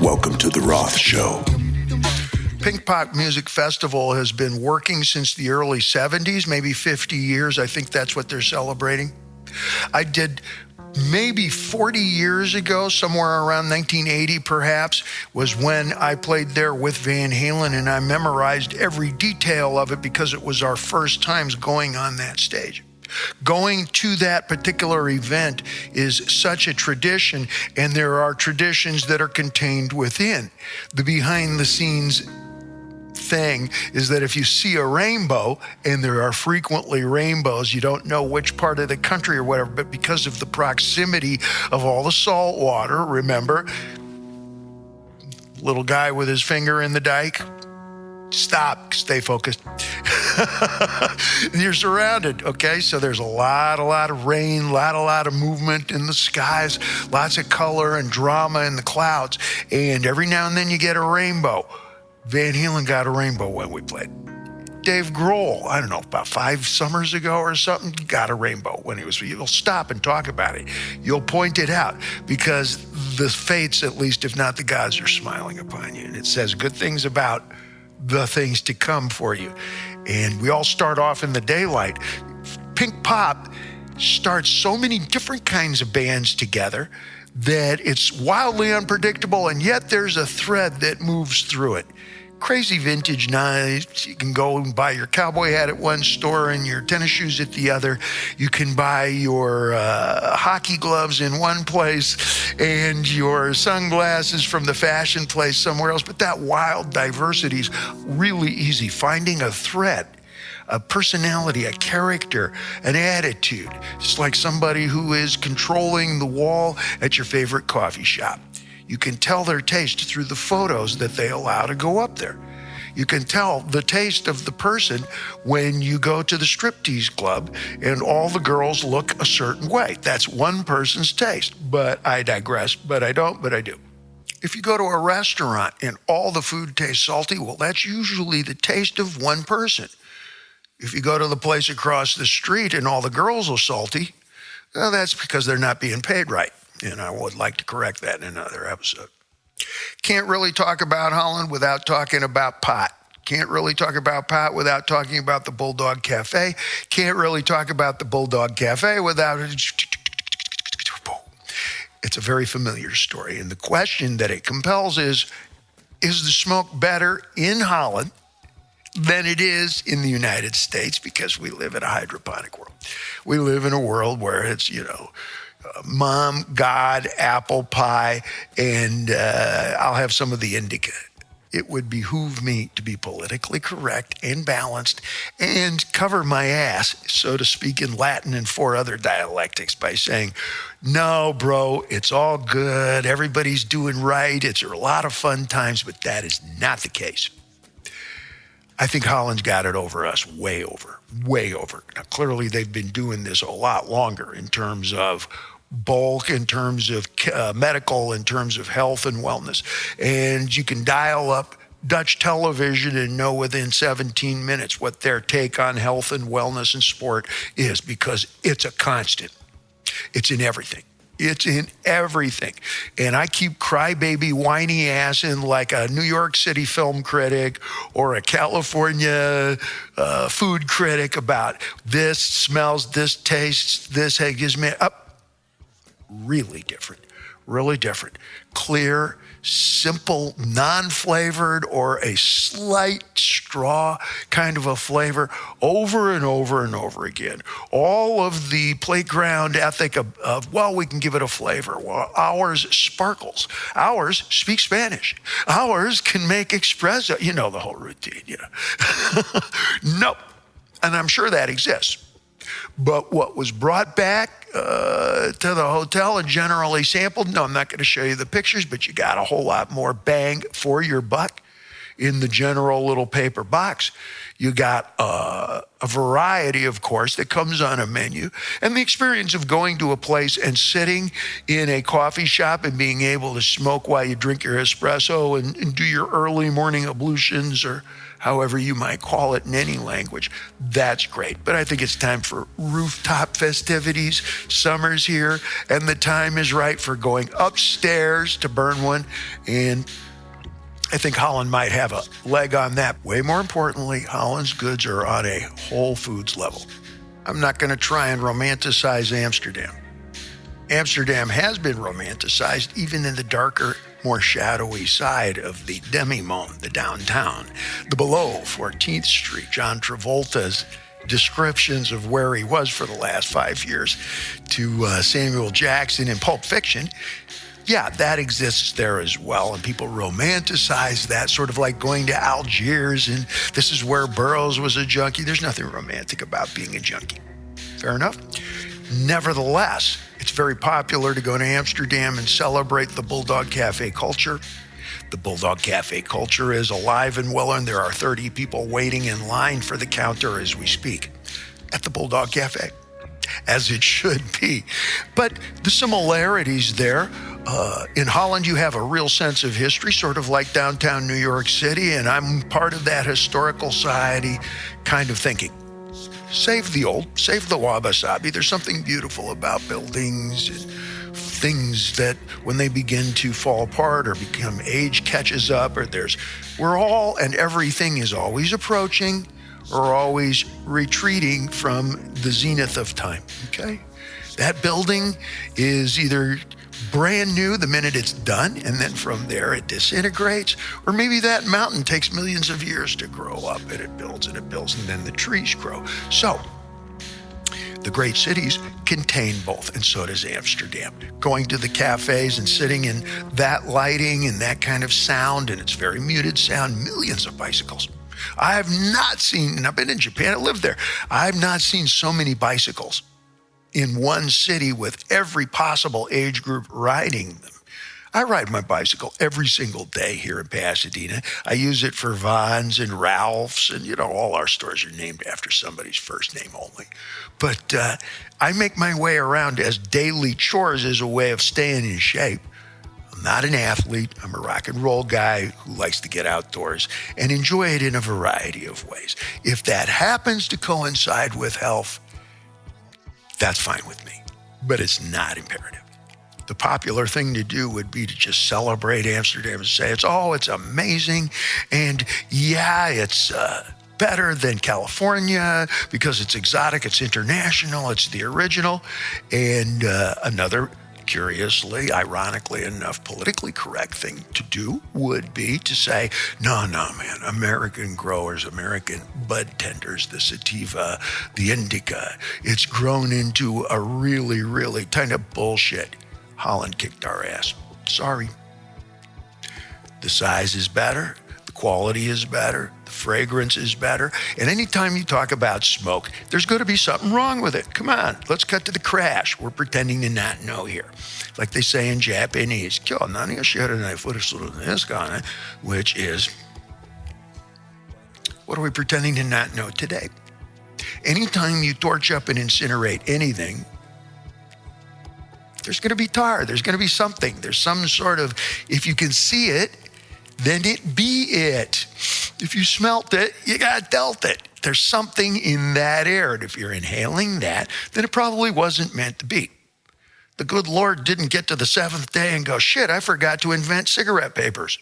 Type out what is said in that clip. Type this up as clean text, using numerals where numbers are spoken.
Welcome to the ROTH Show. Pinkpop Music Festival has been working since the early 70s, maybe 50 years. I think that's what they're celebrating. I did maybe 40 years ago, somewhere around 1980 perhaps, was when I played there with Van Halen, and I memorized every detail of it because it was our first times going on that stage. Going to that particular event is such a tradition, and there are traditions that are contained within. The behind the scenes thing is that if you see a rainbow, and there are frequently rainbows, you don't know which part of the country or whatever, but because of the proximity of all the salt water, remember, little guy with his finger in the dike, stop, stay focused. You're surrounded, okay? So there's a lot of rain, a lot of movement in the skies, lots of color and drama in the clouds, and every now and then you get a rainbow. Van Halen got a rainbow when we played. Dave Grohl, I don't know, about 5 summers ago or something, got a rainbow when he was. You'll stop and talk about it. You'll point it out because the fates, at least if not the gods, are smiling upon you. And it says good things about the things to come for you. And we all start off in the daylight. Pink Pop starts so many different kinds of bands together that it's wildly unpredictable, and yet there's a thread that moves through it. Crazy vintage knives. You can go and buy your cowboy hat at one store and your tennis shoes at the other. You can buy your hockey gloves in one place and your sunglasses from the fashion place somewhere else. But that wild diversity is really easy. Finding a thread, a personality, a character, an attitude. It's like somebody who is controlling the wall at your favorite coffee shop. You can tell their taste through the photos that they allow to go up there. You can tell the taste of the person when you go to the striptease club and all the girls look a certain way. That's one person's taste. But I digress, but I don't, but I do. If you go to a restaurant and all the food tastes salty, well, that's usually the taste of one person. If you go to the place across the street and all the girls are salty, well, that's because they're not being paid right. And I would like to correct that in another episode. Can't really talk about Holland without talking about pot. Can't really talk about pot without talking about the Bulldog Cafe. Can't really talk about the Bulldog Cafe without... It's a very familiar story. And the question that it compels is the smoke better in Holland than it is in the United States? Because we live in a hydroponic world. We live in a world where it's, mom, God, apple pie, and I'll have some of the indica. It would behoove me to be politically correct and balanced and cover my ass, so to speak, in Latin and 4 other dialectics by saying, no, bro, it's all good. Everybody's doing right. It's a lot of fun times, but that is not the case. I think Holland's got it over us, way over. Now, clearly, they've been doing this a lot longer in terms of bulk, in terms of medical, in terms of health and wellness. And you can dial up Dutch television and know within 17 minutes what their take on health and wellness and sport is, because it's a constant. It's in everything. It's in everything. And I keep crybaby whiny ass in like a New York City film critic or a California food critic about this smells, this tastes, this gives me up. Really different. Clear, simple, non-flavored, or a slight straw kind of a flavor over and over again. All of the playground ethic of we can give it a flavor. Well, ours sparkles. Ours speaks Spanish. Ours can make espresso. You know the whole routine, Nope. And I'm sure that exists. But what was brought back to the hotel and generally sampled, no, I'm not going to show you the pictures, but you got a whole lot more bang for your buck in the general little paper box. You got a variety, of course, that comes on a menu. And the experience of going to a place and sitting in a coffee shop and being able to smoke while you drink your espresso and do your early morning ablutions, or however you might call it in any language, that's great. But I think it's time for rooftop festivities. Summer's here, and the time is right for going upstairs to burn one. And I think Holland might have a leg on that. Way more importantly, Holland's goods are on a Whole Foods level. I'm not going to try and romanticize Amsterdam. Amsterdam has been romanticized even in the darker, more shadowy side of the demi-monde, the downtown. The below 14th Street, John Travolta's descriptions of where he was for the last 5 years to Samuel Jackson in Pulp Fiction. Yeah, that exists there as well, and people romanticize that, sort of like going to Algiers, and this is where Burroughs was a junkie. There's nothing romantic about being a junkie. Fair enough? Nevertheless, it's very popular to go to Amsterdam and celebrate the Bulldog Cafe culture. The Bulldog Cafe culture is alive and well, and there are 30 people waiting in line for the counter as we speak at the Bulldog Cafe, as it should be. But the similarities there, in Holland, you have a real sense of history, sort of like downtown New York City, and I'm part of that historical society kind of thinking. Save the old, save the wabi-sabi. There's something beautiful about buildings and things that when they begin to fall apart or become age catches up, or we're all and everything is always approaching or always retreating from the zenith of time, okay? That building is either brand new the minute it's done, and then from there it disintegrates, or maybe that mountain takes millions of years to grow up, and it builds, and then the trees grow. So the great cities contain both, and so does Amsterdam. Going to the cafes and sitting in that lighting and that kind of sound, and it's very muted sound, millions of bicycles. I have not seen, and I've been in Japan, I lived there, I have not seen so many bicycles in one city with every possible age group riding them. I ride my bicycle every single day here in Pasadena. I use it for Vons and Ralph's, and all our stores are named after somebody's first name only. But I make my way around as daily chores as a way of staying in shape. I'm not an athlete. I'm a rock and roll guy who likes to get outdoors and enjoy it in a variety of ways. If that happens to coincide with health, that's fine with me, but it's not imperative. The popular thing to do would be to just celebrate Amsterdam and say it's amazing, and yeah, it's better than California because it's exotic, it's international, it's the original. And another curiously, ironically enough, politically correct thing to do would be to say, no, man, American growers, American bud tenders, the sativa, the indica, it's grown into a really, really kind of bullshit. Holland kicked our ass. Sorry. The size is better, the quality is better, the fragrance is better, and anytime you talk about smoke, there's going to be something wrong with it. Come on, let's cut to the crash. We're pretending to not know here. Like they say in Japanese, which is, what are we pretending to not know today? Anytime you torch up and incinerate anything, there's going to be tar, there's going to be something, there's some sort of, if you can see it, then it be it. If you smelt it, you got dealt it. There's something in that air, and if you're inhaling that, then it probably wasn't meant to be. The good Lord didn't get to the seventh day and go, shit, I forgot to invent cigarette papers.